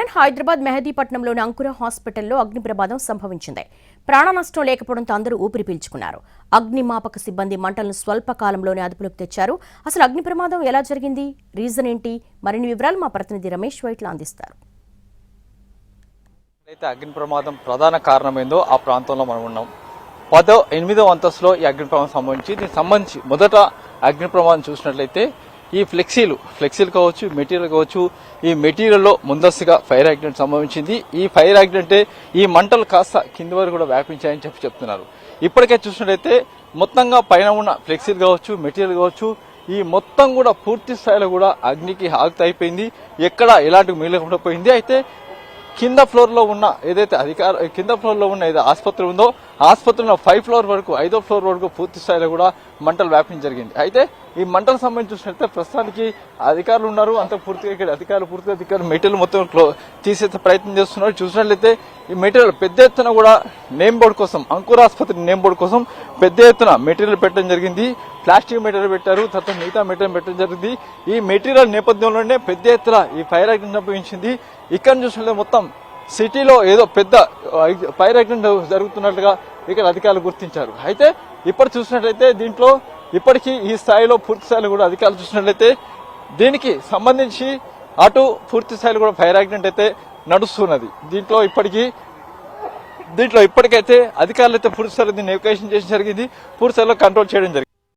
Greater Hyderabad మెహదీపట్నంలోని అంకుర హాస్పిటల్లో అగ్ని ప్రమాదం సంభవించింది. ప్రాణ నష్టం లేకపోవడంతో అందరూ ఊపిరి పీల్చుకున్నారు. అగ్నిమాపక సిబ్బంది మంటలను స్వల్ప కాలంలోనే అదుపులోకి తెచ్చారు. అసలు అగ్ని ప్రమాదం ఎలా జరిగింది, రీజన్ ఏంటి, మరిన్ని వివరాలు మా ప్రతినిధి రమేష్ వైట్ల అందిస్తారు. అయితే అగ్ని ప్రమాదం ప్రధాన కారణమైందో ఆ ప్రాంతంలో మనం ఉన్నాం. 8వ అంతస్తులో ఈ అగ్ని ప్రమాదం సంభవించి దీనికి సంబంధించి మొదట అగ్ని ప్రమాదం చూసినట్లయితే ఈ ఫ్లెక్సీలు కావచ్చు, మెటీరియల్ కావచ్చు, ఈ మెటీరియల్లో ముందస్తుగా ఫైర్ యాక్సిడెంట్ సంభవించింది. ఈ ఫైర్ యాక్సిడెంటే ఈ మంటలు కాస్త కింది వరకు కూడా వ్యాపించాయని చెప్తున్నారు. ఇప్పటికే చూసినట్లయితే మొత్తంగా పైన ఉన్న ఫ్లెక్సీలు కావచ్చు, మెటీరియల్ కావచ్చు, ఈ మొత్తం కూడా పూర్తి స్థాయిలో కూడా అగ్నికి ఆగుత అయిపోయింది. ఎక్కడ ఎలాంటి మిగలకుండా పోయింది. అయితే కింద ఫ్లోర్ లో ఉన్న ఏదైతే కింద ఫ్లోర్ లో ఉన్న ఏదైతే ఆసుపత్రి ఉందో ఆసుపత్రిలో 5వ ఫ్లోర్ వరకు పూర్తి స్థాయిలో కూడా మంటలు వ్యాపించడం జరిగింది. అయితే ఈ మంటలకు సంబంధించి చూసినట్లయితే ప్రస్తుతానికి అధికారులు ఉన్నారు. అంత పూర్తిగా ఇక్కడ అధికారులు మెటీరియల్ మొత్తం తీసే ప్రయత్నం చేస్తున్నారు. చూసినట్లయితే ఈ మెటీరియల్ పెద్ద ఎత్తున కూడా నేమ్ బోర్డు కోసం, అంకుర ఆసుపత్రి నేమ్ బోర్డు కోసం పెద్ద ఎత్తున మెటీరియల్ పెట్టడం జరిగింది. ప్లాస్టిక్ మెటీరియల్ పెట్టారు, తర్వాత మిగతా మెటీరియల్ పెట్టడం జరిగింది. ఈ మెటీరియల్ నేపథ్యంలోనే పెద్ద ఎత్తున ఈ ఫైర్ యాక్సిడెంట్ సంభవించింది. ఇక్కడ చూసినట్లయితే మొత్తం సిటీలో ఏదో పెద్ద ఫైర్ యాక్సిడెంట్ జరుగుతున్నట్లుగా ఇక్కడ అధికారులు గుర్తించారు. అయితే ఇప్పుడు చూసినట్లయితే దీంట్లో ఇప్పటికీ ఈ స్థాయిలో పూర్తి స్థాయిలో కూడా అధికారులు చూసినట్లయితే దీనికి సంబంధించి అటు పూర్తి స్థాయిలో కూడా ఫైర్ యాక్సిడెంట్ అయితే నడుస్తున్నది. దీంట్లో ఇప్పటికైతే అధికారులు అయితే పూర్తి స్థాయిలో దీన్ని ఎవాక్యుయేషన్ చేయడం జరిగింది, పూర్తి స్థాయిలో కంట్రోల్ చేయడం జరిగింది.